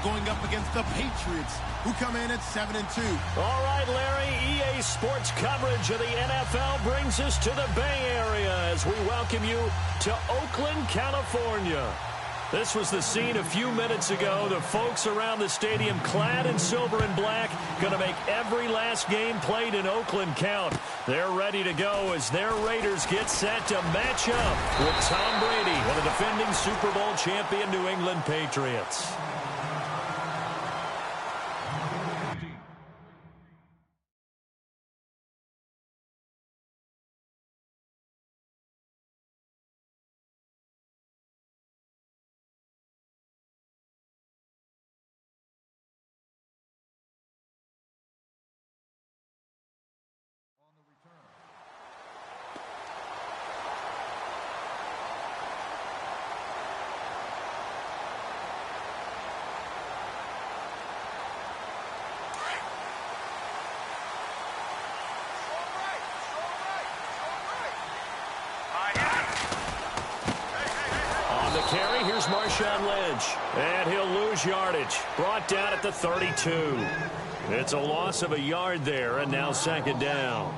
going up against the Patriots, who come in at 7-2. All right, Larry, EA Sports coverage of the NFL brings us to the Bay Area as we welcome you to Oakland, California. This was the scene a few minutes ago. The folks around the stadium clad in silver and black going to make every last game played in Oakland count. They're ready to go as their Raiders get set to match up with Tom Brady and the defending Super Bowl champion New England Patriots. Carry, here's Marshawn Lynch, and he'll lose yardage, brought down at the 32. It's a loss of a yard there, and now second down.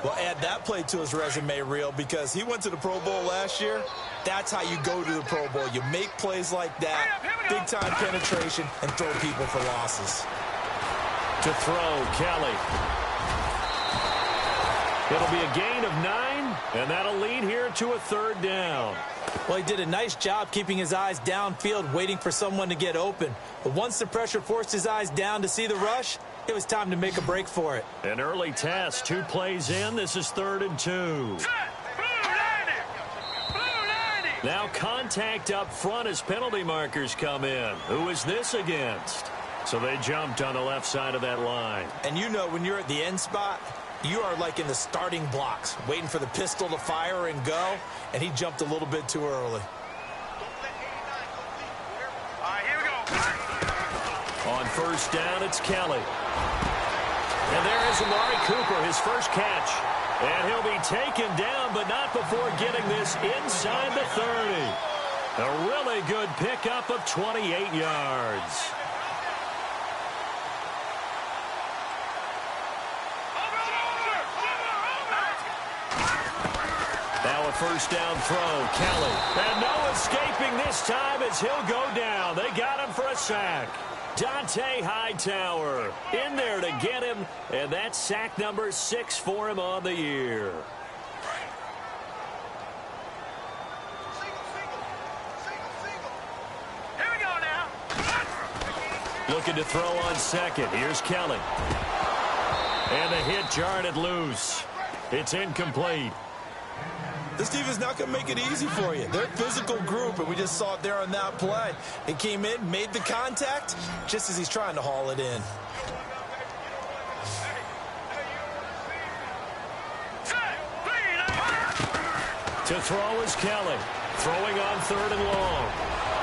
Well, add that play to his resume reel because he went to the Pro Bowl last year. That's how you go to the Pro Bowl. You make plays like that, big-time penetration, and throw people for losses. To throw, Kelly. It'll be a gain of 9, and that'll lead here to a third down. Well, he did a nice job keeping his eyes downfield, waiting for someone to get open. But once the pressure forced his eyes down to see the rush, it was time to make a break for it. An early test, 2 plays in. This is 3rd and 2. Now contact up front as penalty markers come in. Who is this against? So they jumped on the left side of that line. And you know when you're at the end spot, you are like in the starting blocks, waiting for the pistol to fire and go, and he jumped a little bit too early. All right, here we go. On first down, it's Kelly. And there is Amari Cooper, his first catch. And he'll be taken down, but not before getting this inside the 30. A really good pickup of 28 yards. Now a first down throw, Kelly. And no escaping this time as he'll go down. They got him for a sack. Dante Hightower in there to get him, and that's sack number 6 for him on the year. Here we go now. Looking to throw on second. Here's Kelly. And the hit jarred loose. It's incomplete. This defense not going to make it easy for you. They're a physical group, and we just saw it there on that play. He came in, made the contact, just as he's trying to haul it in. To throw is Kelly. Throwing on 3rd and long.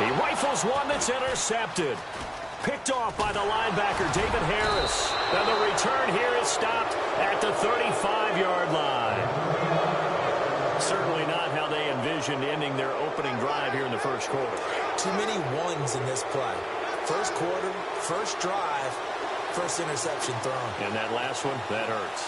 He rifles one that's intercepted. Picked off by the linebacker, David Harris. And the return here is stopped at the 35-yard line. Certainly not how they envisioned ending their opening drive here in the first quarter. Too many ones in this play. First quarter, first drive, first interception thrown. And that last one, that hurts.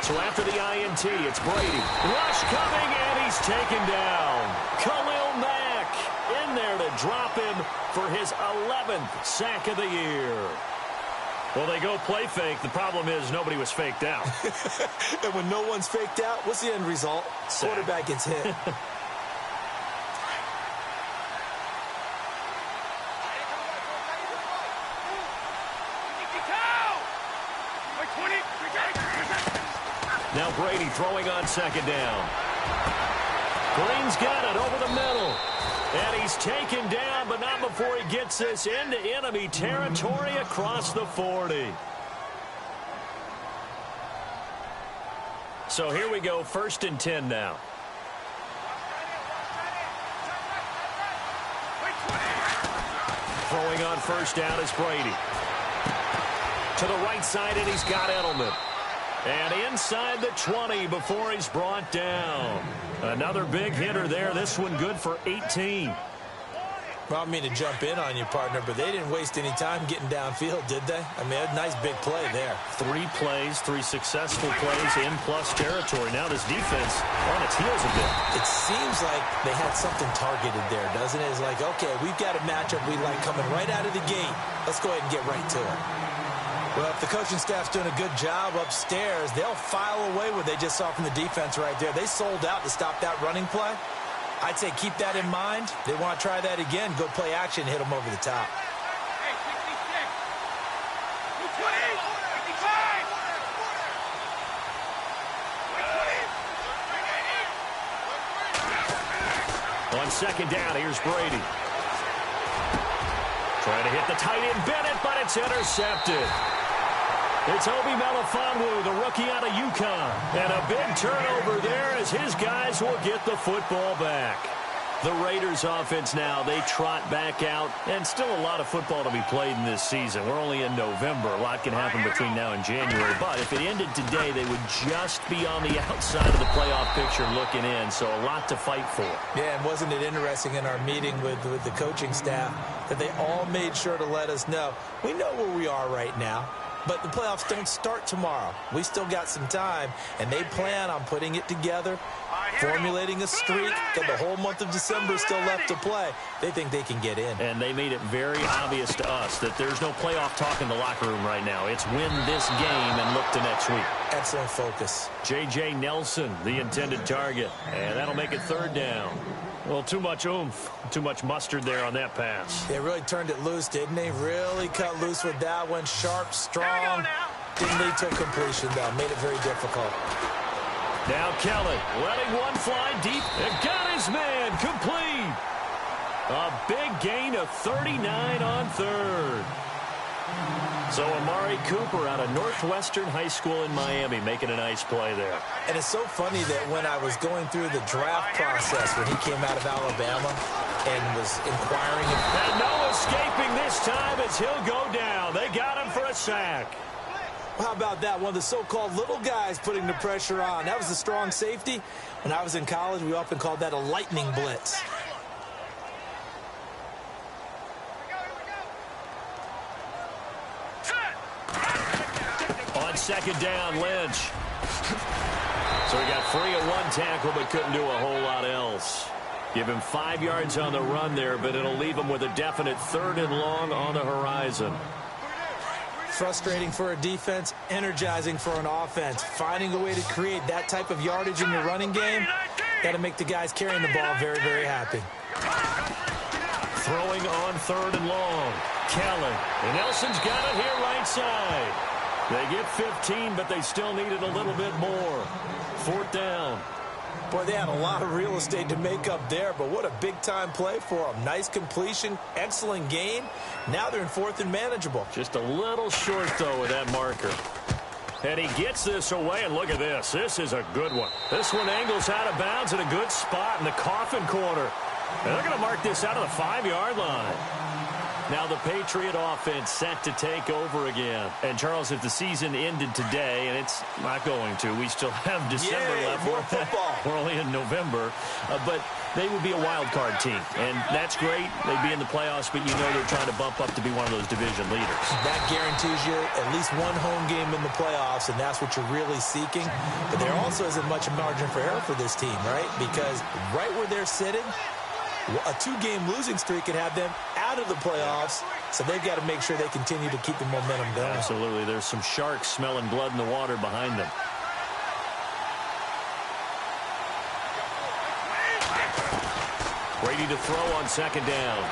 So after the INT, it's Brady. Rush coming, and he's taken down. Khalil Mack in there to drop him for his 11th sack of the year. Well, they go play fake. The problem is nobody was faked out. And when no one's faked out, what's the end result? Sack. Quarterback gets hit. Now Brady throwing on second down. Green's got it over the middle. And he's taken down, but not before he gets this into enemy territory across the 40. So here we go, 1st and 10 now. Throwing on first down is Brady. To the right side, and he's got Edelman. And inside the 20 before he's brought down. Another big hitter there. This one good for 18. Well, I don't mean to jump in on you, partner, but they didn't waste any time getting downfield, did they? I mean, a nice big play there. 3 plays, 3 successful plays in plus territory. Now this defense on its heels a bit. It seems like they had something targeted there, doesn't it? It's like, okay, we've got a matchup we like coming right out of the gate. Let's go ahead and get right to it. Well, if the coaching staff's doing a good job upstairs, they'll file away what they just saw from the defense right there. They sold out to stop that running play. I'd say keep that in mind. They want to try that again. Go play action, hit them over the top. On second down, here's Brady. Trying to hit the tight end Bennett, but it's intercepted. It's Obi Melifonwu, the rookie out of UConn. And a big turnover there as his guys will get the football back. The Raiders offense now, they trot back out. And still a lot of football to be played in this season. We're only in November. A lot can happen between now and January. But if it ended today, they would just be on the outside of the playoff picture looking in. So a lot to fight for. Yeah, and wasn't it interesting in our meeting with the coaching staff that they all made sure to let us know, we know where we are right now. But the playoffs don't start tomorrow. We still got some time, and they plan on putting it together, formulating a streak, got the whole month of December still left to play. They think they can get in. And they made it very obvious to us that there's no playoff talk in the locker room right now. It's win this game and look to next week. Excellent focus. J.J. Nelson, the intended target, and that'll make it third down. Well, too much oomph, too much mustard there on that pass. They really turned it loose, didn't they? Really cut loose with that one. Sharp, strong. Didn't lead to a completion, though. Made it very difficult. Now Kelly letting one fly deep and got his man complete. A big gain of 39 on third. So Amari Cooper out of Northwestern High School in Miami making a nice play there. And it's so funny that when I was going through the draft process when he came out of Alabama and was inquiring. And no escaping this time as he'll go down. They got him for a sack. How about that? One of the so-called little guys putting the pressure on. That was a strong safety. When I was in college, we often called that a lightning blitz. On second down, Lynch. So he got free of one tackle but couldn't do a whole lot else. Give him 5 yards on the run there, but it'll leave him with a definite 3rd and long on the horizon. Frustrating for a defense, energizing for an offense. Finding a way to create that type of yardage in your running game, got to make the guys carrying the ball very, very happy. Throwing on 3rd and long. Kelly. And Nelson's got it here right side. They get 15, but they still needed a little bit more. 4th down. Boy, they had a lot of real estate to make up there, but what a big-time play for them. Nice completion, excellent gain. Now they're in 4th and manageable. Just a little short, though, with that marker. And he gets this away, and look at this. This is a good one. This one angles out of bounds in a good spot in the coffin corner. And they're going to mark this out of the 5-yard line. Now the Patriot offense set to take over again. And, Charles, if the season ended today, and it's not going to, we still have December left. More football. We're only in November. But they would be a wild card team. And that's great. They'd be in the playoffs, but you know they're trying to bump up to be one of those division leaders. That guarantees you at least one home game in the playoffs, and that's what you're really seeking. But there also isn't much margin for error for this team, right? Because right where they're sitting, a 2-game losing streak could have them out of the playoffs, so they've got to make sure they continue to keep the momentum going. Absolutely. There's some sharks smelling blood in the water behind them. Brady to throw on second down.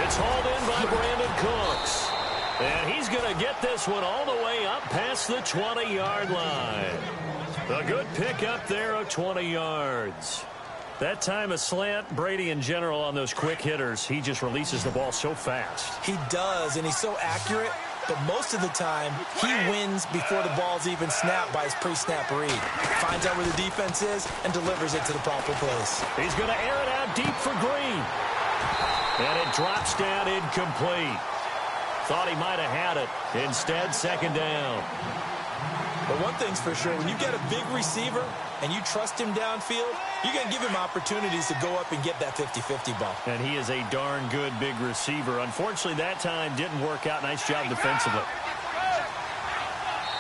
It's hauled in by Brandon Cooks. And he's going to get this one all the way up past the 20-yard line. A good pick up there of 20 yards. That time a slant, Brady in general on those quick hitters, he just releases the ball so fast. He does, and he's so accurate, but most of the time he wins before the ball's even snapped by his pre-snap read. Finds out where the defense is and delivers it to the proper place. He's going to air it out deep for Green. And it drops down incomplete. Thought he might have had it. Instead, second down. But one thing's for sure, when you get a big receiver and you trust him downfield, you're going to give him opportunities to go up and get that 50-50 ball. And he is a darn good big receiver. Unfortunately, that time didn't work out. Nice job defensively.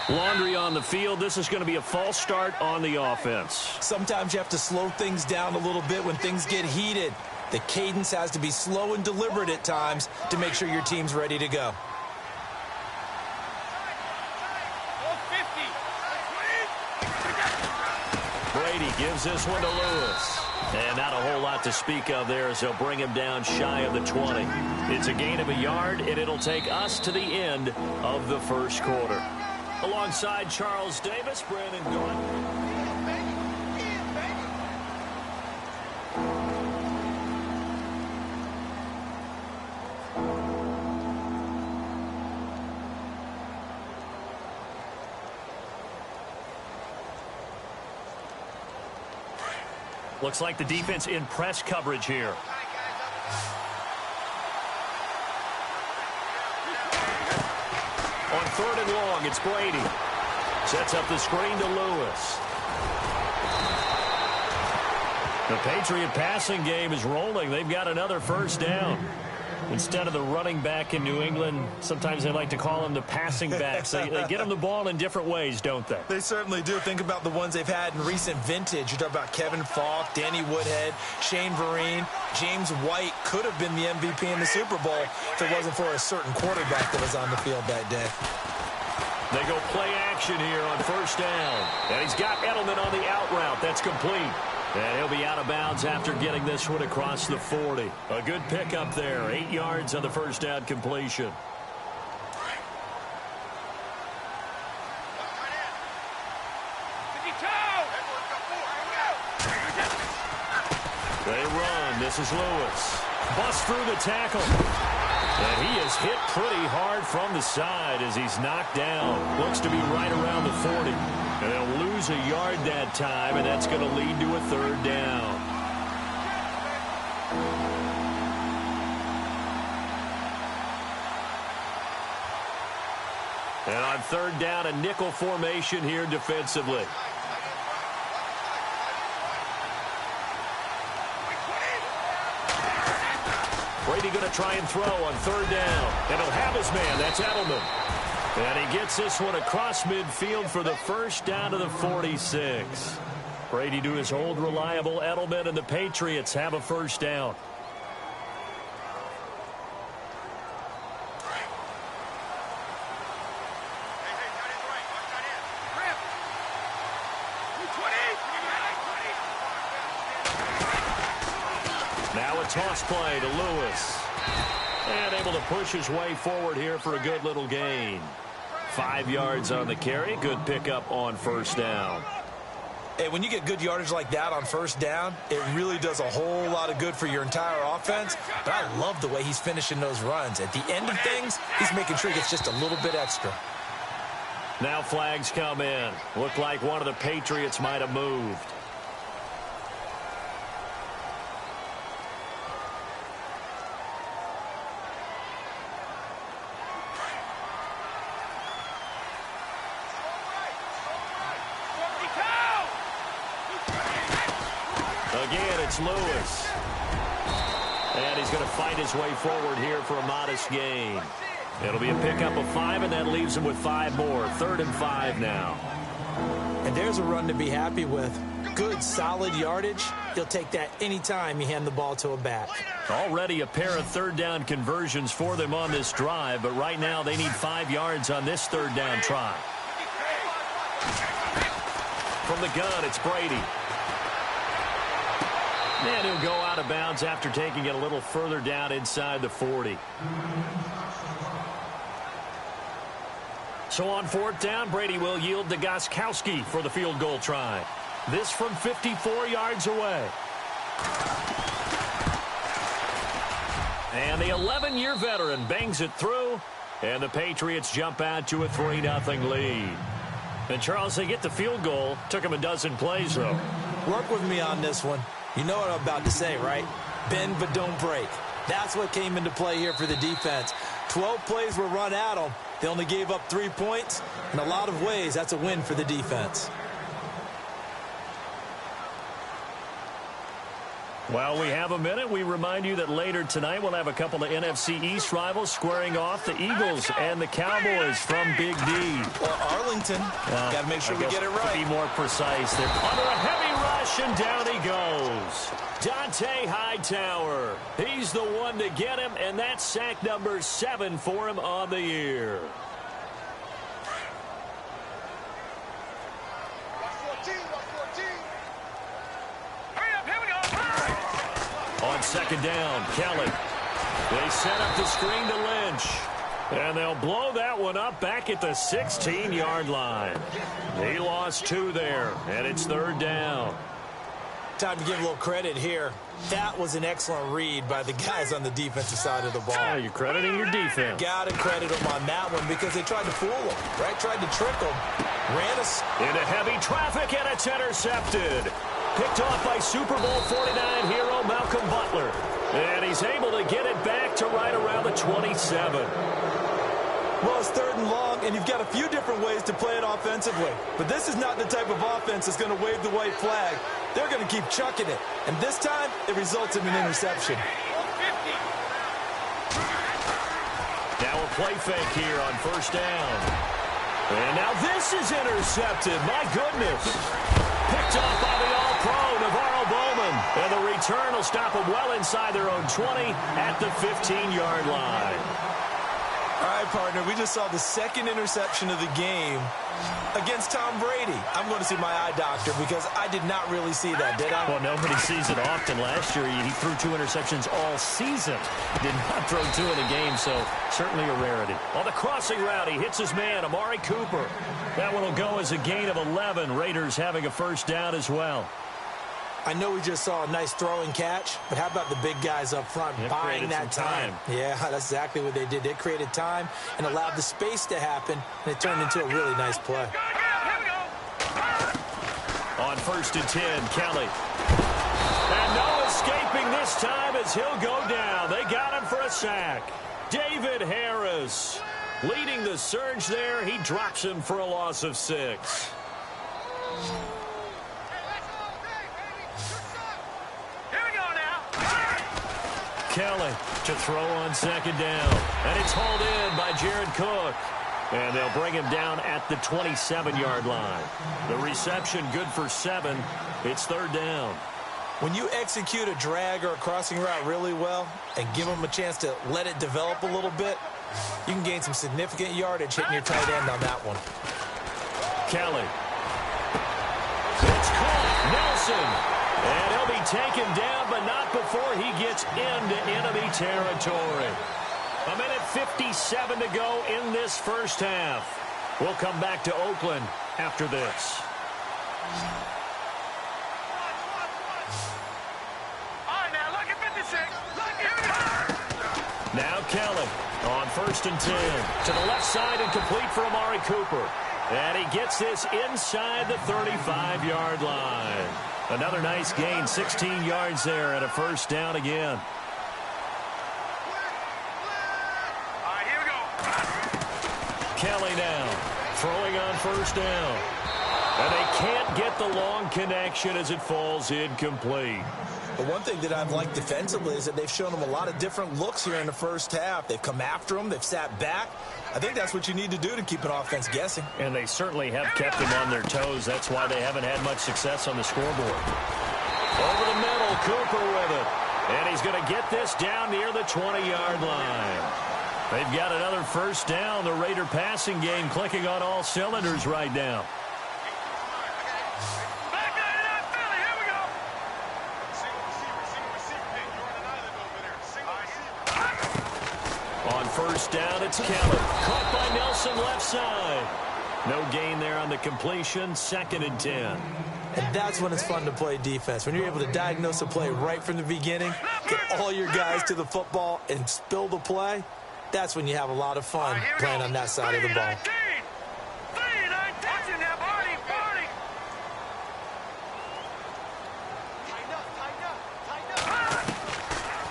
Laundry on the field. This is going to be a false start on the offense. Sometimes you have to slow things down a little bit when things get heated. The cadence has to be slow and deliberate at times to make sure your team's ready to go. Brady gives this one to Lewis. And not a whole lot to speak of there as they'll bring him down shy of the 20. It's a gain of a yard, and it'll take us to the end of the first quarter. Alongside Charles Davis, Brandon Gaudin. Looks like the defense in press coverage here. On 3rd and long, it's Brady. Sets up the screen to Lewis. The Patriot passing game is rolling. They've got another first down. Instead of the running back in New England, sometimes they like to call them the passing backs. They get them the ball in different ways, don't they? They certainly do. Think about the ones they've had in recent vintage. You talk about Kevin Falk, Danny Woodhead, Shane Vereen. James White could have been the MVP in the Super Bowl if it wasn't for a certain quarterback that was on the field that day. They go play action here on first down. And he's got Edelman on the out route. That's complete. And he'll be out of bounds after getting this one across the 40. A good pickup there. 8 yards on the first down completion. They run. This is Lewis. Busts through the tackle. And he is hit pretty hard from the side as he's knocked down. Looks to be right around the 40. And they'll lose a yard that time, and that's going to lead to a 3rd down. And on 3rd down, a nickel formation here defensively. Brady going to try and throw on 3rd down. And he'll have his man. That's Edelman. And he gets this one across midfield for the first down to the 46. Brady to his old reliable Edelman, and the Patriots have a first down. Now a toss play to Lewis. And able to push his way forward here for a good little gain. 5 yards on the carry. Good pickup on first down. Hey, when you get good yardage like that on first down, it really does a whole lot of good for your entire offense. But I love the way he's finishing those runs. At the end of things, he's making sure he gets just a little bit extra. Now flags come in. Looked like one of the Patriots might have moved. Again, it's Lewis. And he's going to fight his way forward here for a modest gain. It'll be a pickup of 5, and that leaves him with 5 more. 3rd and 5 now. And there's a run to be happy with. Good, solid yardage. He'll take that anytime you hand the ball to a back. Already a pair of 3rd down conversions for them on this drive, but right now they need 5 yards on this 3rd down try. From the gun, it's Brady. And he'll go out of bounds after taking it a little further down inside the 40. So on 4th down, Brady will yield to Gostkowski for the field goal try. This from 54 yards away. And the 11-year veteran bangs it through, and the Patriots jump out to a 3-0 lead. And, Charles, they get the field goal. Took them a dozen plays, though. Work with me on this one. You know what I'm about to say, right? Bend but don't break. That's what came into play here for the defense. 12 plays were run at them, They only gave up 3 points. In a lot of ways, that's a win for the defense. While we have a minute, we remind you that later tonight we'll have a couple of NFC East rivals squaring off, the Eagles and the Cowboys from Big D. Or Arlington. Got to make sure we get it right. To be more precise, they're under a heavy rush, and down he goes. Dante Hightower. He's the one to get him, and that's sack number 7 for him on the year. On second down, Kelly. They set up the screen to Lynch. And they'll blow that one up back at the 16-yard line. He lost 2 there, and it's third down. Time to give a little credit here. That was an excellent read by the guys on the defensive side of the ball. Oh, you're crediting your defense. Got to credit them on that one because they tried to fool them, right? Tried to trick them. Ran us into heavy traffic, and it's intercepted. Picked off by Super Bowl 49 hero Malcolm Butler. And he's able to get it back to right around the 27. Well, it's third and long, and you've got a few different ways to play it offensively. But this is not the type of offense that's going to wave the white flag. They're going to keep chucking it. And this time, it results in an interception. Now a play fake here on first down. And now this is intercepted. My goodness. Picked off by the All-Pro, Navarro Bowman. And the return will stop them well inside their own 20 at the 15-yard line. All right, partner, we just saw the second interception of the game against Tom Brady. I'm going to see my eye doctor because I did not really see that, did I? Well, nobody sees it often. Last year, he threw 2 interceptions all season. Did not throw 2 in a game, so certainly a rarity. On the crossing route, he hits his man, Amari Cooper. That one will go as a gain of 11. Raiders having a first down as well. I know we just saw a nice throwing catch, but how about the big guys up front buying that time? Yeah, that's exactly what they did. They created time and allowed the space to happen, and it turned into a really nice play. On first and 10, Kelly. And no escaping this time as he'll go down. They got him for a sack. David Harris leading the surge there. He drops him for a loss of 6. Kelly to throw on second down. And it's hauled in by Jared Cook. And they'll bring him down at the 27-yard line. The reception good for 7. It's third down. When you execute a drag or a crossing route really well and give them a chance to let it develop a little bit, you can gain some significant yardage hitting your tight end on that one. Kelly. It's caught. Nelson. And he'll be taken down, but not before he gets into enemy territory. 1:57 to go in this first half. We'll come back to Oakland after this. All right, now look at 56. Look, here we go. Now Kelly on first and 10. To the left side and complete for Amari Cooper. And he gets this inside the 35-yard line. Another nice gain, 16 yards there, and a first down again. All right, here we go. Kelly now, throwing on first down. And they can't get the long connection as it falls incomplete. But one thing that I've liked defensively is that they've shown them a lot of different looks here in the first half. They've come after them. They've sat back. I think that's what you need to do to keep an offense guessing. And they certainly have kept them on their toes. That's why they haven't had much success on the scoreboard. Over the middle, Cooper with it. And he's going to get this down near the 20-yard line. They've got another first down. The Raider passing game clicking on all cylinders right now. On first down, it's Kelly. Caught by Nelson left side. No gain there on the completion. 2nd and 10. And that's when it's fun to play defense. When you're able to diagnose a play right from the beginning, get all your guys to the football, and spill the play, that's when you have a lot of fun playing on that side of the ball.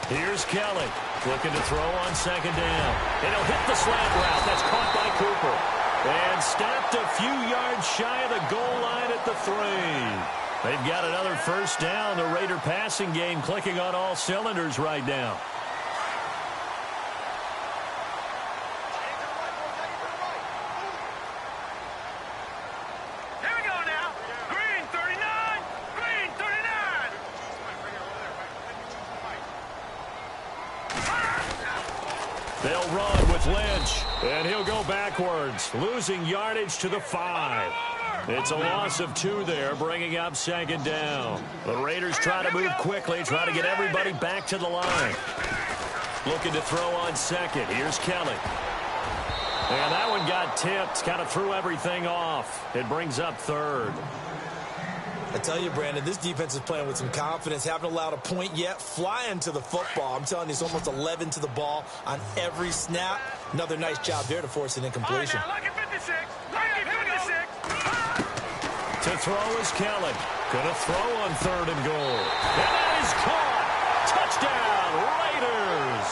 Here's Kelly looking to throw on second down. And he'll hit the slant route. That's caught by Cooper. And stopped a few yards shy of the goal line at the 3. They've got another first down. The Raider passing game clicking on all cylinders right now. Here we go now. Green 39. Green 39. They'll run with Lynch. And he'll go backwards, losing yardage to the 5. It's a loss of 2 there, bringing up second down. The Raiders try to move quickly, try to get everybody back to the line. Looking to throw on second. Here's Kelly. And that one got tipped, kind of threw everything off. It brings up 3rd. I tell you, Brandon, this defense is playing with some confidence. Haven't allowed a point yet. Flying to the football. I'm telling you, it's almost 11 to the ball on every snap. Another nice job there to force an incompletion. All right, now, look at 56. Look at 56. To throw is Kelly. Gonna throw on 3rd and goal. And that is caught. Touchdown, Raiders.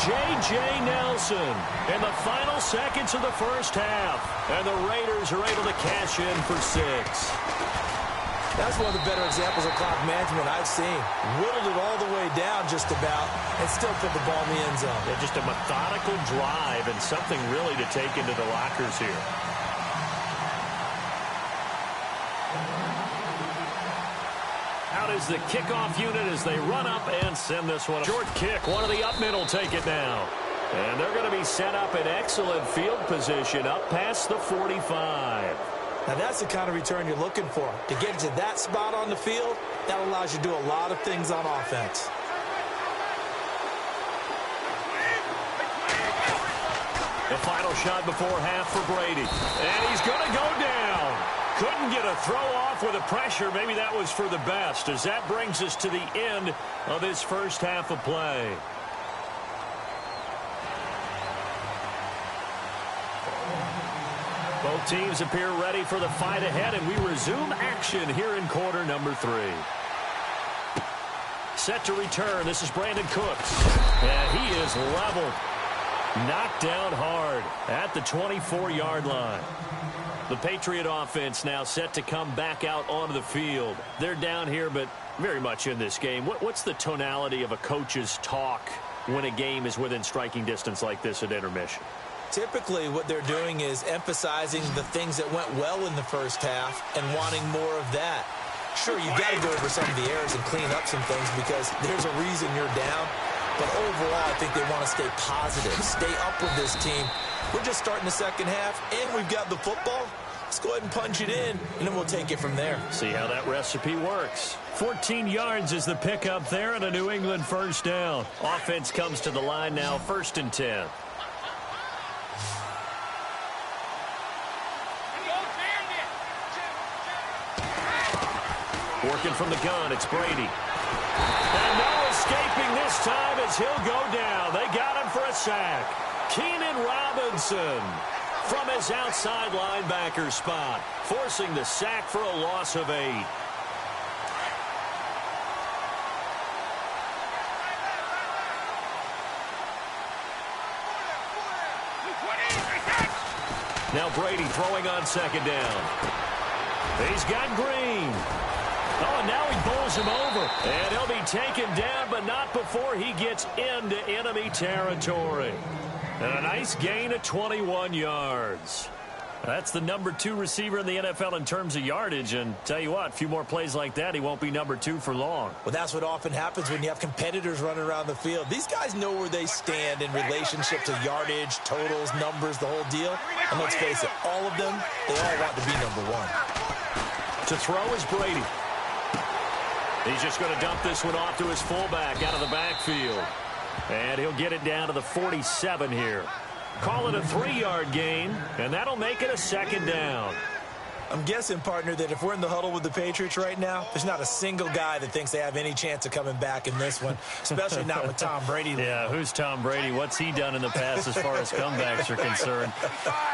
J.J. Nelson in the final seconds of the first half. And the Raiders are able to cash in for 6. That's one of the better examples of clock management I've seen. Whittled it all the way down just about and still put the ball in the end zone. Yeah, just a methodical drive and something really to take into the lockers here. Out is the kickoff unit as they run up and send this one. Short kick, one of the up middle take it now. And they're going to be set up in excellent field position up past the 45. Now that's the kind of return you're looking for. To get to that spot on the field, that allows you to do a lot of things on offense. The final shot before half for Brady. And he's going to go down. Couldn't get a throw off with the pressure. Maybe that was for the best, as that brings us to the end of this first half of play. Both teams appear ready for the fight ahead, and we resume action here in quarter number 3. Set to return. This is Brandon Cooks. And he is leveled. Knocked down hard at the 24-yard line. The Patriot offense now set to come back out onto the field. They're down here, but very much in this game. What's the tonality of a coach's talk when a game is within striking distance like this at intermission? Typically, what they're doing is emphasizing the things that went well in the first half and wanting more of that. Sure, you got to go over some of the errors and clean up some things because there's a reason you're down. But overall, I think they want to stay positive, stay up with this team. We're just starting the second half, and we've got the football. Let's go ahead and punch it in, and then we'll take it from there. See how that recipe works. 14 yards is the pickup there and a New England first down. Offense comes to the line now, 1st and 10. Working from the gun, it's Brady. And no escaping this time as he'll go down. They got him for a sack. Keenan Robinson from his outside linebacker spot, forcing the sack for a loss of 8. Now Brady throwing on second down. He's got Green. Oh, and now he bowls him over. And he'll be taken down, but not before he gets into enemy territory. And a nice gain of 21 yards. That's the number 2 receiver in the NFL in terms of yardage. And tell you what, a few more plays like that, he won't be number 2 for long. Well, that's what often happens when you have competitors running around the field. These guys know where they stand in relationship to yardage, totals, numbers, the whole deal. And let's face it, all of them, they all want to be number 1. To throw is Brady. He's just going to dump this one off to his fullback out of the backfield. And he'll get it down to the 47 here. Call it a 3-yard gain, and that'll make it a second down. I'm guessing, partner, that if we're in the huddle with the Patriots right now, there's not a single guy that thinks they have any chance of coming back in this one, especially not with Tom Brady. Yeah, who's Tom Brady? What's he done in the past as far as comebacks are concerned?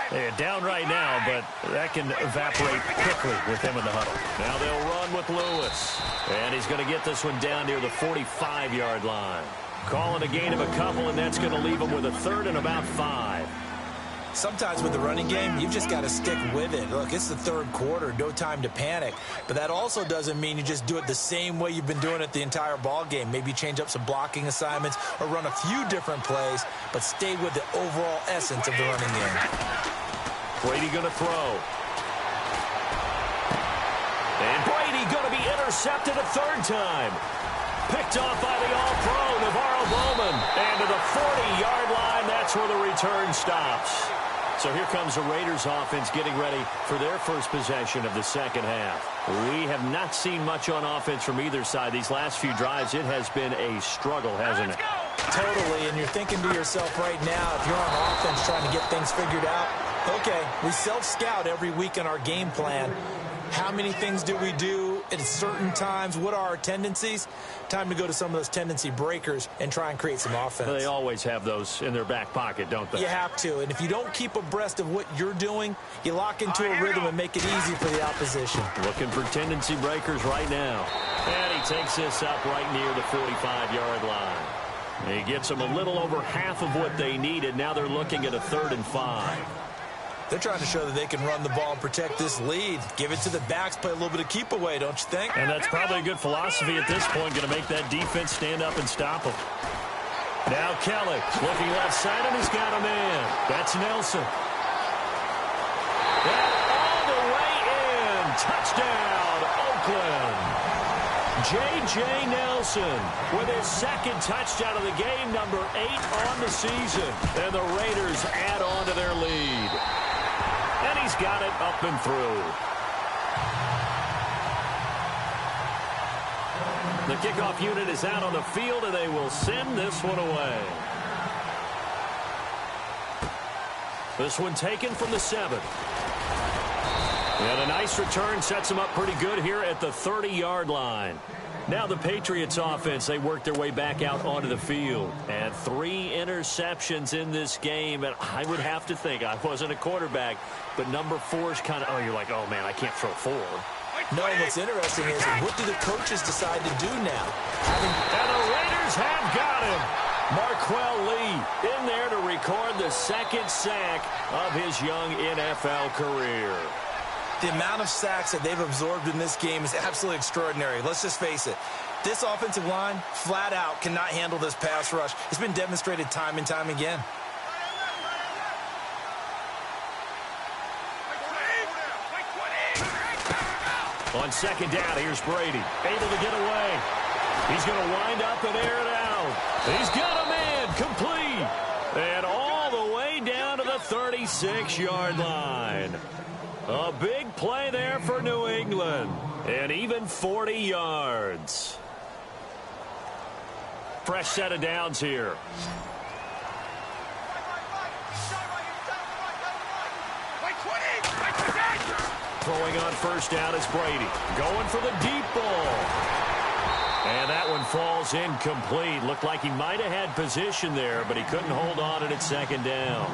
They're down right now, but that can evaporate quickly with him in the huddle. Now they'll run with Lewis, and he's going to get this one down near the 45-yard line. Calling a gain of a couple, and that's going to leave him with a third and about 5. Sometimes with the running game, you've just got to stick with it. Look, it's the third quarter, no time to panic. But that also doesn't mean you just do it the same way you've been doing it the entire ball game. Maybe change up some blocking assignments or run a few different plays, but stay with the overall essence of the running game. Brady going to throw. And Brady going to be intercepted a third time. Picked off by the All-Pro, Navarro Bowman. And to the 40-yard line, that's where the return stops. So here comes the Raiders offense getting ready for their first possession of the second half. We have not seen much on offense from either side. These last few drives, it has been a struggle, hasn't it? Totally, and you're thinking to yourself right now, if you're on offense trying to get things figured out, okay, we self-scout every week in our game plan. How many things do we do at certain times? What are our tendencies? Time to go to some of those tendency breakers and try and create some offense. They always have those in their back pocket, don't they? You have to, and if you don't keep abreast of what you're doing, you lock into a rhythm and make it easy for the opposition. Looking for tendency breakers right now. And he takes this up right near the 45-yard line. He gets them a little over half of what they needed. Now they're looking at a 3rd and 5. They're trying to show that they can run the ball and protect this lead. Give it to the backs, play a little bit of keep away, don't you think? And that's probably a good philosophy at this point, going to make that defense stand up and stop them. Now Kelly looking left side, and he's got a man. That's Nelson. And all the way in. Touchdown, Oakland. J.J. Nelson with his second touchdown of the game, number 8 on the season. And the Raiders add on to their lead. And he's got it up and through. The kickoff unit is out on the field, and they will send this one away. This one taken from the 7. And a nice return sets them up pretty good here at the 30-yard line. Now the Patriots offense, they work their way back out onto the field. And 3 interceptions in this game. And I would have to think, I wasn't a quarterback, but number 4 is kind of, oh, you're like, oh, man, I can't throw 4. No, what's interesting is, what do the coaches decide to do now? And the Raiders have got him. Marquell Lee in there to record the second sack of his young NFL career. The amount of sacks that they've absorbed in this game is absolutely extraordinary. Let's just face it. This offensive line, flat out, cannot handle this pass rush. It's been demonstrated time and time again. On second down, here's Brady. Able to get away. He's going to wind up and air it out. He's got a man complete. And all the way down to the 36-yard line. A big play there for New England. And even 40 yards. Fresh set of downs here. Throwing on first down is Brady. Going for the deep ball. And that one falls incomplete. Looked like he might have had position there, but he couldn't hold on at second down.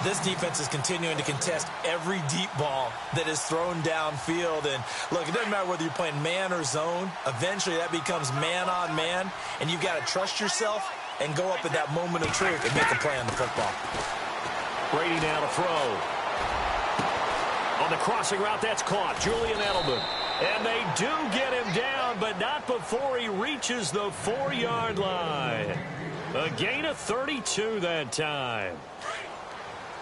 This defense is continuing to contest every deep ball that is thrown downfield. And look, it doesn't matter whether you're playing man or zone. Eventually that becomes man on man. And you've got to trust yourself and go up at that moment of truth and make a play on the football. Brady now to throw. On the crossing route, that's caught. Julian Edelman. And they do get him down, but not before he reaches the 4-yard line. A gain of 32 that time.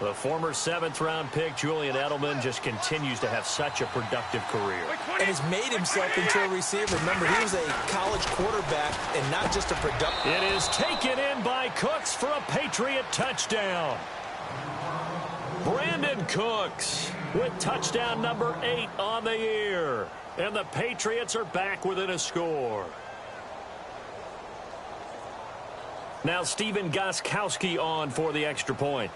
The former 7th-round pick, Julian Edelman, just continues to have such a productive career. And has made himself into a receiver. Remember, he was a college quarterback and not just a productive. It is taken in by Cooks for a Patriot touchdown. Brandon Cooks with touchdown number 8 on the year. And the Patriots are back within a score. Now Stephen Gostkowski on for the extra point.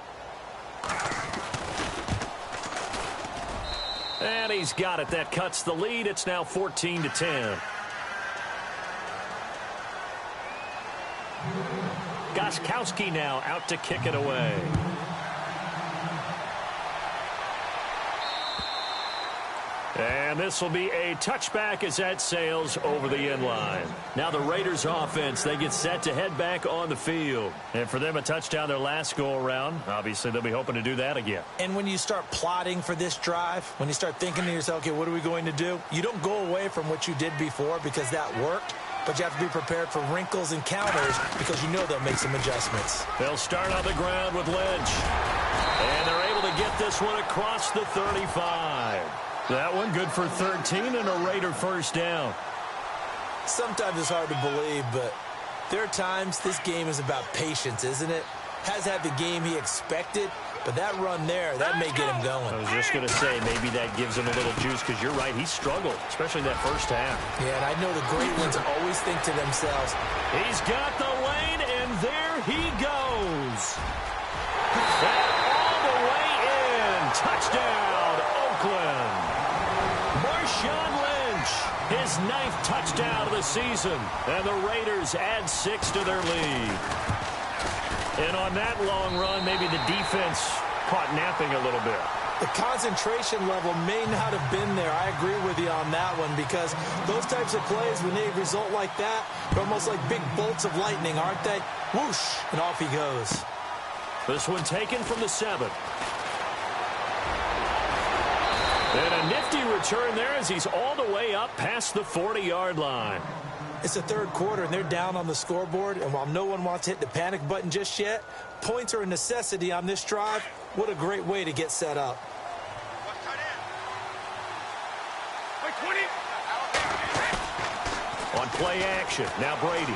And he's got it. That cuts the lead. It's now 14-10. Gostkowski now out to kick it away. And this will be a touchback as that sails over the end line. Now the Raiders offense, they get set to head back on the field. And for them, a touchdown their last go-around. Obviously, they'll be hoping to do that again. And when you start plotting for this drive, when you start thinking to yourself, okay, what are we going to do? You don't go away from what you did before because that worked. But you have to be prepared for wrinkles and counters because you know they'll make some adjustments. They'll start on the ground with Lynch. And they're able to get this one across the 35. That one good for 13 and a Raider first down. Sometimes it's hard to believe, but there are times this game is about patience, isn't it? Has had the game he expected, but that run there, that may get him going. I was just going to say, maybe that gives him a little juice because you're right, he struggled, especially that first half. Yeah, and I know the great ones always think to themselves, he's got the lane, and there he goes. And all the way in. Touchdown, Oakland. Marshawn Lynch, his 9th touchdown of the season. And the Raiders add 6 to their lead. And on that long run, maybe the defense caught napping a little bit. The concentration level may not have been there. I agree with you on that one because those types of plays, when they result like that, they're almost like big bolts of lightning, aren't they? Whoosh, and off he goes. This one taken from the 7. And a nifty return there as he's all the way up past the 40-yard line. It's the third quarter, and they're down on the scoreboard. And while no one wants to hit the panic button just yet, points are a necessity on this drive. What a great way to get set up. On play action, now Brady.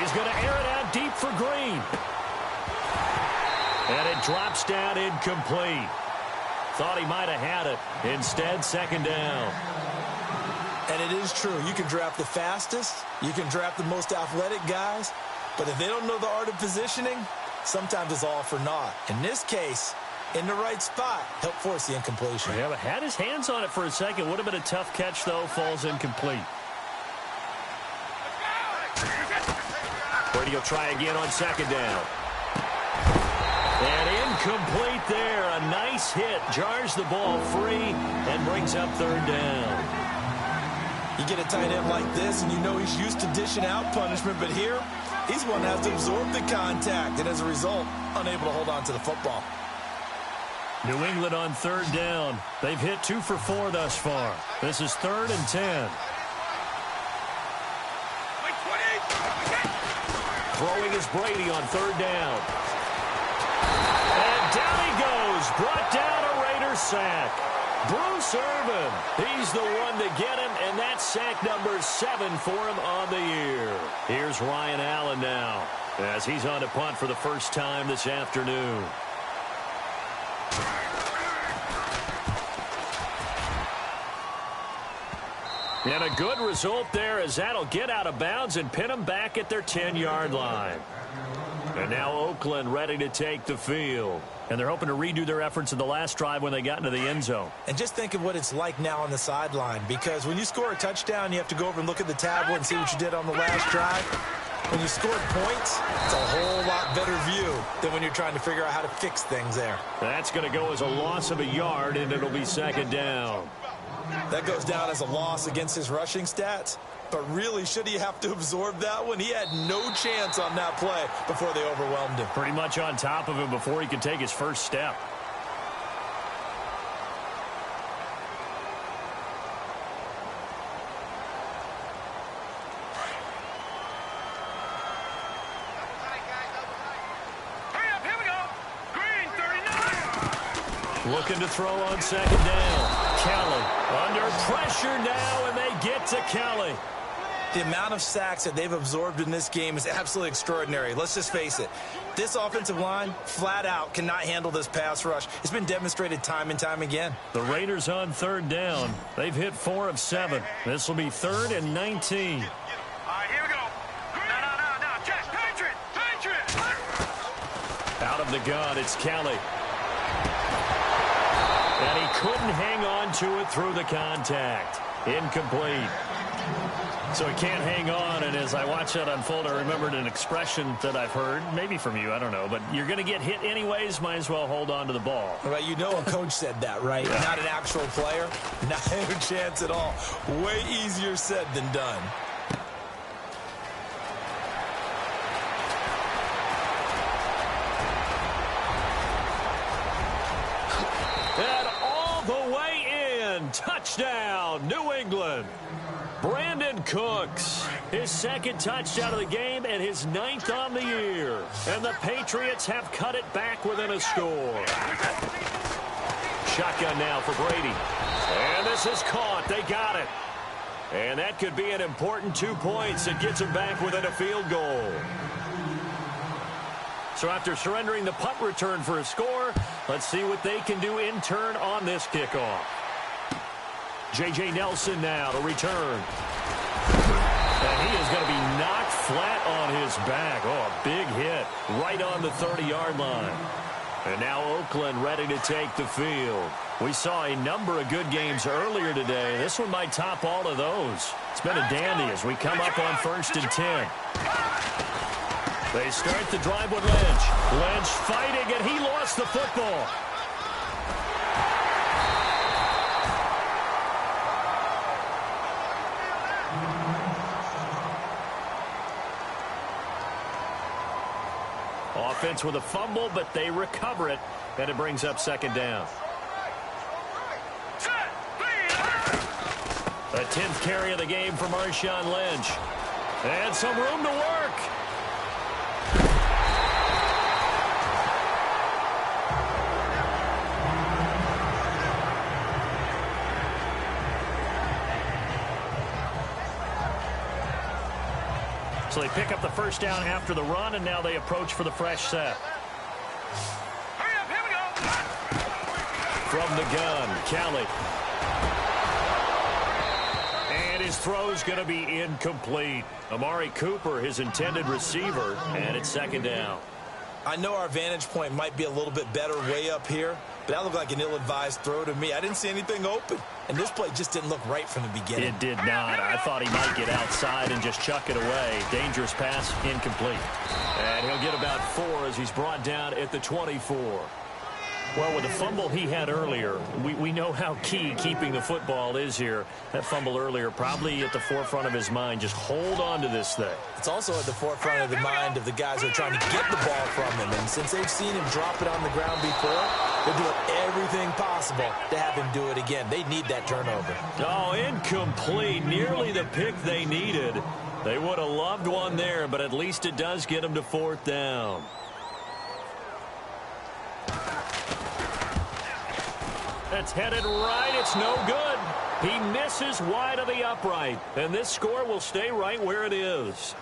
He's going to air it out deep for Green. And it drops down incomplete. Thought he might have had it. Instead, second down. And it is true. You can draft the fastest. You can draft the most athletic guys. But if they don't know the art of positioning, sometimes it's all for naught. In this case, in the right spot, help force the incompletion. Yeah, but had his hands on it for a second. Would have been a tough catch, though. Falls incomplete. Brady will try again on second down. And incomplete there. A nice hit. Jars the ball free and brings up third down. You get a tight end like this, and you know he's used to dishing out punishment, but here, he's one that has to absorb the contact, and as a result, unable to hold on to the football. New England on third down. They've hit 2 for 4 thus far. This is 3rd and 10. Throwing is Brady on third down. And down he goes. Brought down a Raider sack. Bruce Irvin, he's the one to get him, and that's sack number 7 for him on the year. Here's Ryan Allen now, as he's on to punt for the first time this afternoon. And a good result there as that'll get out of bounds and pin them back at their 10-yard line. And now Oakland ready to take the field. And they're hoping to redo their efforts in the last drive when they got into the end zone. And just think of what it's like now on the sideline, because when you score a touchdown, you have to go over and look at the tablet and see what you did on the last drive. When you scored points, it's a whole lot better view than when you're trying to figure out how to fix things there. That's going to go as a loss of a yard, and it'll be second down. That goes down as a loss against his rushing stats. But really, should he have to absorb that one? He had no chance on that play before they overwhelmed him. Pretty much on top of him before he could take his first step. Hurry up, here we go. Green, 39. Looking to throw on second down. Kelly under pressure now, and they get to Kelly. The amount of sacks that they've absorbed in this game is absolutely extraordinary. Let's just face it. This offensive line, flat out, cannot handle this pass rush. It's been demonstrated time and time again. The Raiders on third down. They've hit 4 of 7. This will be 3rd and 19. All right, here we go. No. Check. Patriot. Out of the gun, it's Kelly. And he couldn't hang on to it through the contact. Incomplete. So he can't hang on, and as I watch that unfold, I remembered an expression that I've heard, maybe from you, I don't know, but you're going to get hit anyways, might as well hold on to the ball. Well, you know a coach said that, right? Yeah. Not an actual player. Not a chance at all. Way easier said than done. And all the way in. Touchdown, New England. Brandon Cooks, his second touchdown of the game and his 9th on the year. And the Patriots have cut it back within a score. Shotgun now for Brady. And this is caught. They got it. And that could be an important 2 points. It gets them back within a field goal. So after surrendering the punt return for a score, let's see what they can do in turn on this kickoff. J.J. Nelson now to return. And he is going to be knocked flat on his back. Oh, a big hit right on the 30-yard line. And now Oakland ready to take the field. We saw a number of good games earlier today. This one might top all of those. It's been a dandy as we come up on 1st and 10. They start the drive with Lynch. Lynch fighting, and he lost the football. Offense with a fumble, but they recover it, and it brings up 2nd down. The 10th carry of the game for Marshawn Lynch. And some room to work. So they pick up the 1st down after the run, and now they approach for the fresh set. Hurry up, here we go. From the gun, Kelly. And his throw's going to be incomplete. Amari Cooper, his intended receiver, and it's 2nd down. I know our vantage point might be a little bit better way up here, but that looked like an ill-advised throw to me. I didn't see anything open, and this play just didn't look right from the beginning. It did not. I thought he might get outside and just chuck it away. Dangerous pass, incomplete. And he'll get about 4 as he's brought down at the 24. Well, with the fumble he had earlier, we know how key keeping the football is here. That fumble earlier probably at the forefront of his mind. Just hold on to this thing. It's also at the forefront of the mind of the guys who are trying to get the ball from him. And since they've seen him drop it on the ground before, they're doing everything possible to have him do it again. They need that turnover. Oh, incomplete. Nearly the pick they needed. They would have loved one there, but at least it does get them to 4th down. It's headed right. It's no good. He misses wide of the upright. And this score will stay right where it is.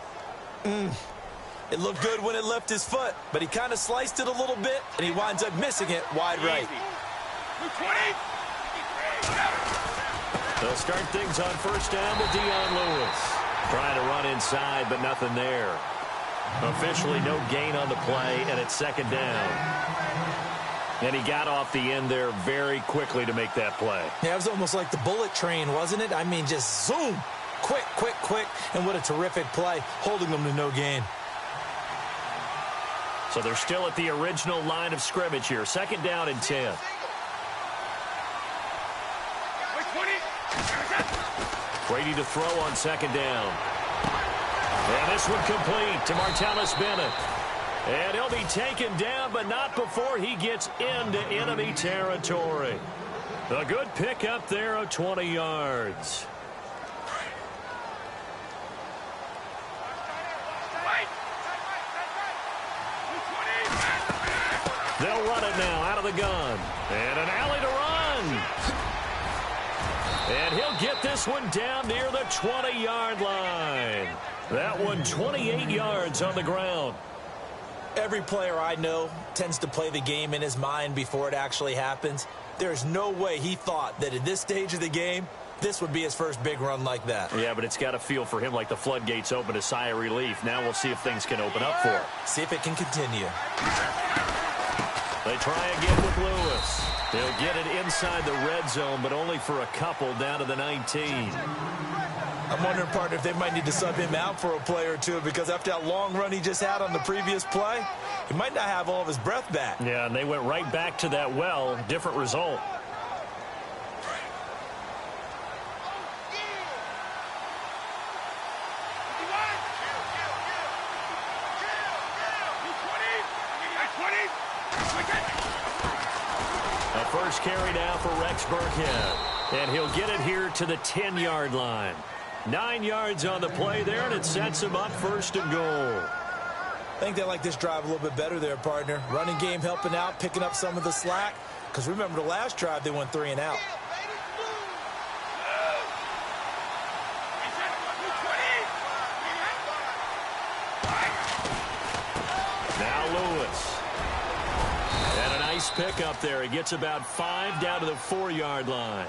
It looked good when it left his foot, but he kind of sliced it a little bit, and he winds up missing it wide right. They'll start things on 1st down with Dion Lewis. Trying to run inside, but nothing there. Officially no gain on the play, and it's 2nd down. And he got off the end there very quickly to make that play. Yeah, it was almost like the bullet train, wasn't it? I mean, just zoom. Quick, quick, quick. And what a terrific play, holding them to no gain. So they're still at the original line of scrimmage here. 2nd down and 10. Brady to throw on 2nd down. And this one complete to Martellus Bennett. And he'll be taken down, but not before he gets into enemy territory. A good pickup there of 20 yards. They'll run it now out of the gun. And an alley to run. And he'll get this one down near the 20-yard line. That one 28 yards on the ground. Every player I know tends to play the game in his mind before it actually happens. There's no way he thought that at this stage of the game, this would be his first big run like that. Yeah, but it's got to feel for him like the floodgates open, a sigh of relief. Now we'll see if things can open up for him. See if it can continue. They try again with Lewis. They'll get it inside the red zone, but only for a couple down to the 19. I'm wondering, partner, if they might need to sub him out for a play or two, because after that long run he just had on the previous play, he might not have all of his breath back. Yeah, and they went right back to that well. Different result. A first carry now for Rex Burkhead. And he'll get it here to the 10-yard line. 9 yards on the play there, and it sets him up first and goal. I think they like this drive a little bit better there, partner. Running game helping out, picking up some of the slack. Because remember the last drive, they went 3 and out. Now Lewis. And a nice pick up there. He gets about 5 down to the 4-yard line.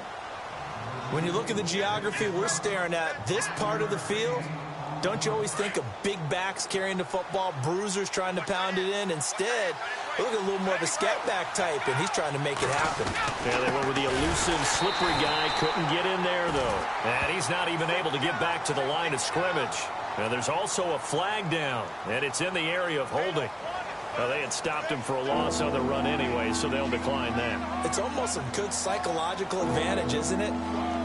When you look at the geography we're staring at, this part of the field, don't you always think of big backs carrying the football, bruisers trying to pound it in? Instead, look at a little more of a scat back type, and he's trying to make it happen. Yeah, they went with the elusive, slippery guy. Couldn't get in there, though. And he's not even able to get back to the line of scrimmage. Now, there's also a flag down, and it's in the area of holding. Well, they had stopped him for a loss on the run anyway, so they'll decline that. It's almost a good psychological advantage, isn't it?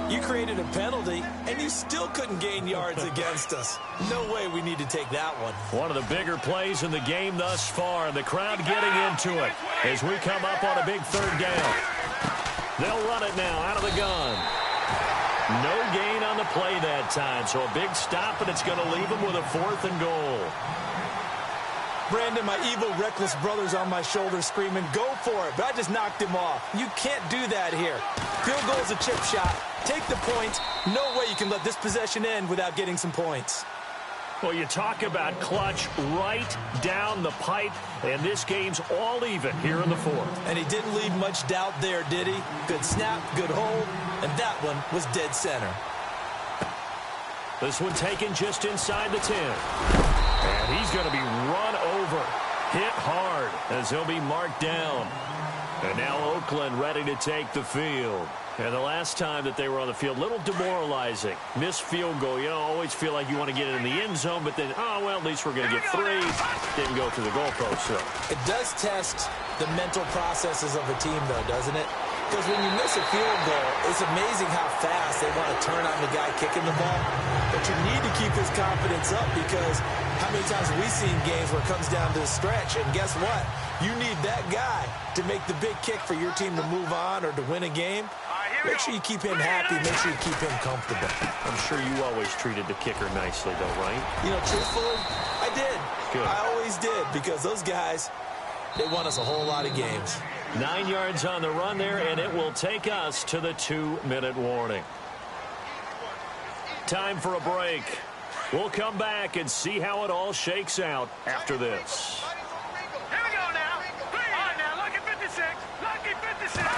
You created a penalty, and you still couldn't gain yards against us. No way we need to take that one. One of the bigger plays in the game thus far, and the crowd getting into it as we come up on a big 3rd down. They'll run it now out of the gun. No gain on the play that time, so a big stop, and it's going to leave them with a 4th and goal. Brandon, my evil, reckless brother's on my shoulder screaming, go for it, but I just knocked him off. You can't do that here. Field goal is a chip shot. Take the point. No way you can let this possession end without getting some points. Well, you talk about clutch right down the pipe, and this game's all even here in the 4th. And he didn't leave much doubt there, did he? Good snap, good hold, and that one was dead center. This one taken just inside the 10. And he's going to be run over, hit hard, as he'll be marked down. And now Oakland ready to take the field. And the last time that they were on the field, a little demoralizing. Missed field goal. You always feel like you want to get it in the end zone, but then, oh, well, at least we're going to get 3. Didn't go through the goalpost, so. It does test the mental processes of a team, though, doesn't it? Because when you miss a field goal, it's amazing how fast they want to turn on the guy kicking the ball. But you need to keep his confidence up, because how many times have we seen games where it comes down to the stretch, and guess what? You need that guy to make the big kick for your team to move on or to win a game. Make sure you keep him happy. Make sure you keep him comfortable. I'm sure you always treated the kicker nicely, though, right? You know, truthfully, I did. Good. I always did, because those guys, they won us a whole lot of games. 9 yards on the run there, and it will take us to the 2-minute warning. Time for a break. We'll come back and see how it all shakes out after this. Here we go now. On now, lucky 56. Lucky 56.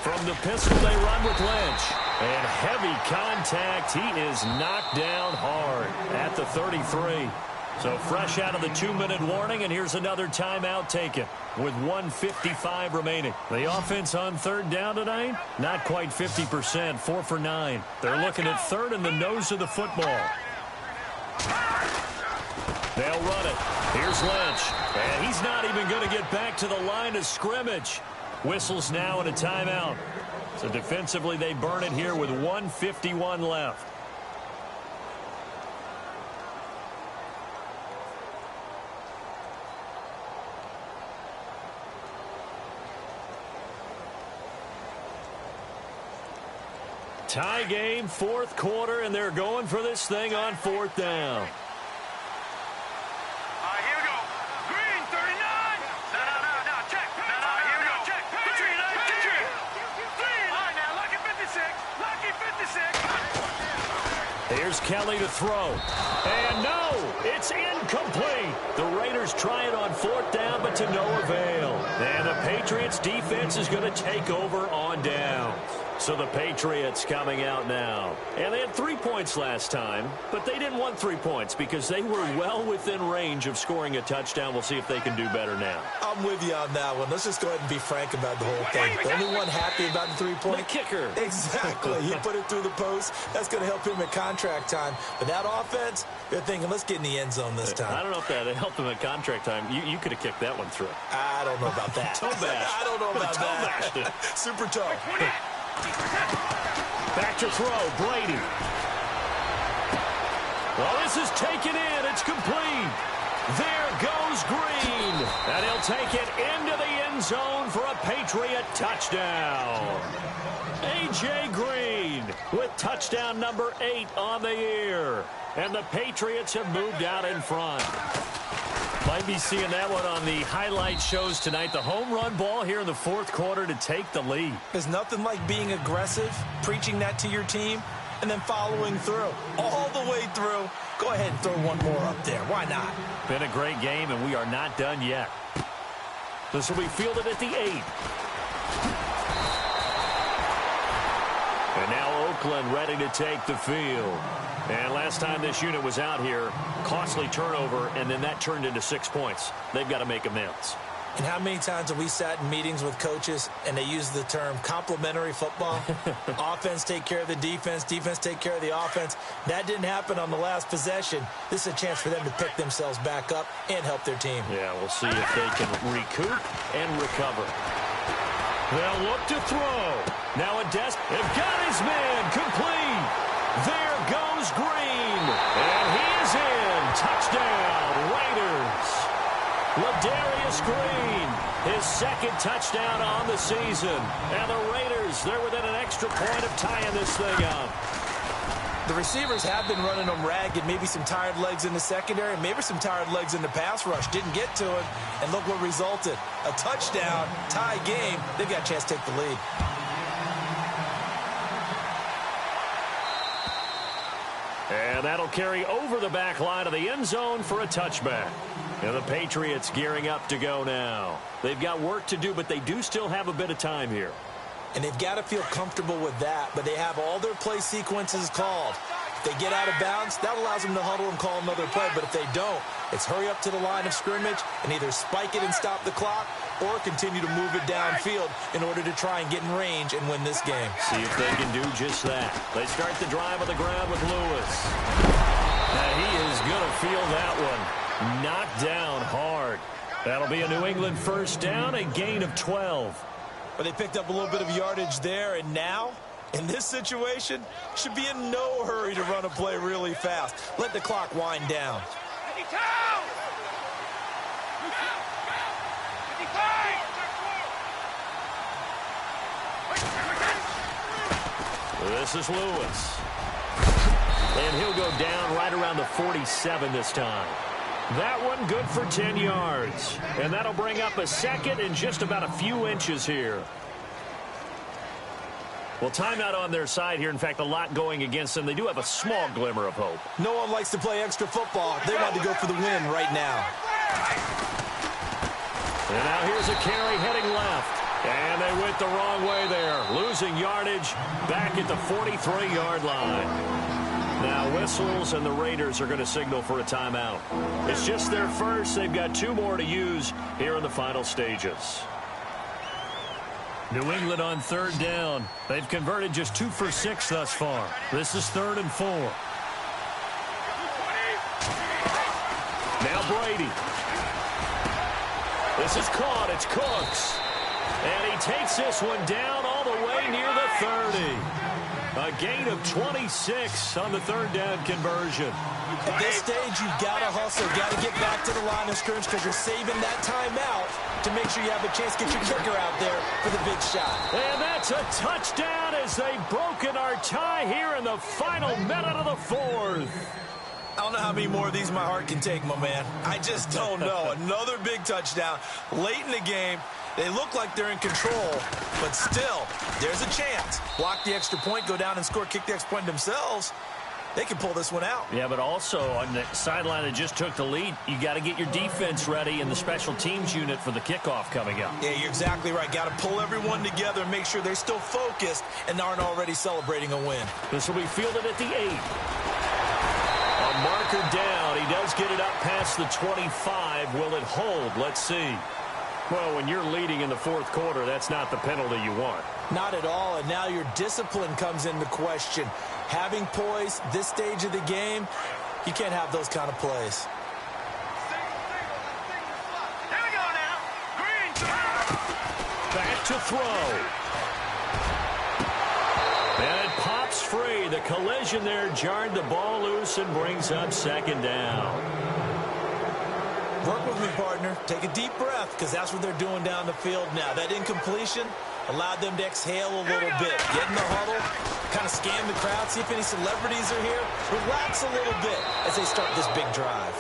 From the pistol, they run with Lynch. And heavy contact. He is knocked down hard at the 33. So fresh out of the 2-minute warning, and here's another timeout taken with 1:55 remaining. The offense on 3rd down tonight, not quite 50%, 4 for 9. They're looking at 3rd in the nose of the football. They'll run it. Here's Lynch, and he's not even going to get back to the line of scrimmage. Whistles now and a timeout. So defensively, they burn it here with 1:51 left. Tie game, 4th quarter, and they're going for this thing on 4th down. Here we go. Green, 39. No, check. Here we go. Check. Get your. Green. All right, now, lucky 56. Lucky 56. Here's Kelly to throw. And no, it's incomplete. The Raiders try it on 4th down, but to no avail. And the Patriots defense is going to take over on down. So the Patriots coming out now. And they had 3 points last time, but they didn't want 3 points because they were well within range of scoring a touchdown. We'll see if they can do better now. I'm with you on that one. Let's just go ahead and be frank about the whole thing. The only one happy about the 3-point. The kicker. Exactly. He put it through the post. That's going to help him at contract time. But that offense, they're thinking, let's get in the end zone this time. I don't know if that helped him at contract time. You could have kicked that one through. I don't know about that. Toe bash. I don't know about toe that. bashed it. Super toe. Back to throw, Brady. Well, this is taken in. It's complete. There goes Green. And he'll take it into the end zone for a Patriot touchdown. A.J. Green with touchdown number 8 on the year. And the Patriots have moved out in front. Might be seeing that one on the highlight shows tonight. The home run ball here in the 4th quarter to take the lead. There's nothing like being aggressive, preaching that to your team, and then following through. All the way through. Go ahead and throw one more up there. Why not? Been a great game, and we are not done yet. This will be fielded at the 8. And now Oakland ready to take the field. And last time this unit was out here, costly turnover, and then that turned into 6 points. They've got to make amends. And how many times have we sat in meetings with coaches and they use the term complementary football? Offense take care of the defense, defense take care of the offense. That didn't happen on the last possession. This is a chance for them to pick themselves back up and help their team. Yeah, we'll see if they can recoup and recover. They'll look to throw. Now they've got his man complete. There goes Green. And he is in. Touchdown, Raiders. Ladarius Green, his 2nd touchdown on the season. And the Raiders, they're within an extra point of tying this thing up. The receivers have been running them ragged. Maybe some tired legs in the secondary, maybe some tired legs in the pass rush. Didn't get to it, and look what resulted. A touchdown, tie game. They've got a chance to take the lead. And that'll carry over the back line of the end zone for a touchback. And the Patriots gearing up to go now. They've got work to do, but they do still have a bit of time here. And they've got to feel comfortable with that, but they have all their play sequences called. If they get out of bounds, that allows them to huddle and call another play. But if they don't, it's hurry up to the line of scrimmage and either spike it and stop the clock or continue to move it downfield in order to try and get in range and win this game. See if they can do just that. They start the drive on the ground with Lewis. Now he is going to feel that one. Knocked down hard. That'll be a New England first down, a gain of 12. But they picked up a little bit of yardage there, and now, in this situation, should be in no hurry to run a play really fast. Let the clock wind down. This is Lewis. And he'll go down right around the 47 this time. That one good for 10 yards. And that'll bring up a 2nd and just about a few inches here. Well, timeout on their side here. In fact, a lot going against them. They do have a small glimmer of hope. No one likes to play extra football. They want to go for the win right now. And now here's a carry heading left. And they went the wrong way there. Losing yardage back at the 43-yard line. Now whistles, and the Raiders are going to signal for a timeout. It's just their first. They've got 2 more to use here in the final stages. New England on 3rd down. They've converted just 2 for 6 thus far. This is 3rd and 4. Now Brady. This is caught. It's Cooks. And he takes this one down all the way near the 30. A gain of 26 on the 3rd down conversion. At this stage, you've got to hustle, got to get back to the line of scrimmage because you're saving that timeout to make sure you have a chance to get your kicker out there for the big shot. And that's a touchdown as they've broken our tie here in the final minute of the 4th. I don't know how many more of these my heart can take, my man. I just don't know. Another big touchdown late in the game. They look like they're in control, but still, there's a chance. Block the extra point, go down and score, kick the extra point themselves. they can pull this one out. Yeah, but also on the sideline that just took the lead, you got to get your defense ready and the special teams unit for the kickoff coming up. Yeah, you're exactly right. Got to pull everyone together and make sure they're still focused and aren't already celebrating a win. This will be fielded at the 8. A marker down. He does get it up past the 25. Will it hold? Let's see. Well, when you're leading in the fourth quarter, that's not the penalty you want. Not at all, and now your discipline comes into question. Having poise this stage of the game, you can't have those kind of plays. Here we go now. Green, Back to throw. And it pops free. The collision there jarred the ball loose and brings up second down. Work with me, partner. Take a deep breath, because that's what they're doing down the field now. That incompletion allowed them to exhale a little bit. Get in the huddle, kind of scan the crowd, see if any celebrities are here. Relax a little bit as they start this big drive.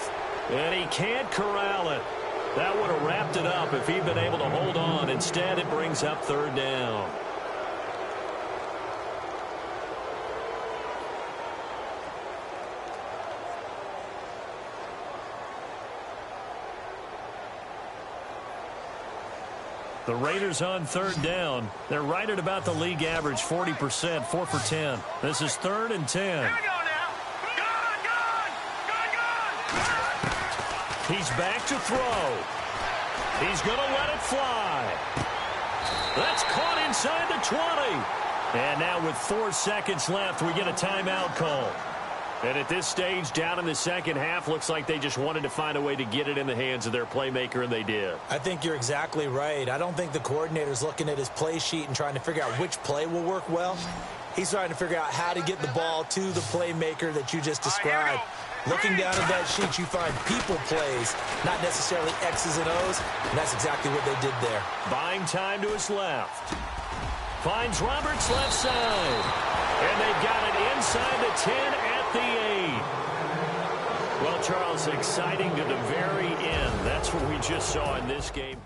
And he can't corral it. That would have wrapped it up if he'd been able to hold on. Instead, it brings up third down. The Raiders on third down. They're right at about the league average, 40%, 4 for 10. This is 3rd and 10. Here we go now. Gone. He's back to throw. He's going to let it fly. That's caught inside the 20. And now with 4 seconds left, we get a timeout call. And at this stage, down in the second half, looks like they just wanted to find a way to get it in the hands of their playmaker, and they did. I think you're exactly right. I don't think the coordinator's looking at his play sheet and trying to figure out which play will work well. He's trying to figure out how to get the ball to the playmaker that you just described. Looking down at that sheet, you find people plays, not necessarily X's and O's, and that's exactly what they did there. Buying time to his left. Finds Roberts left side. And they've got it inside the 10 at the 8. Well, Charles, exciting to the very end. That's what we just saw in this game.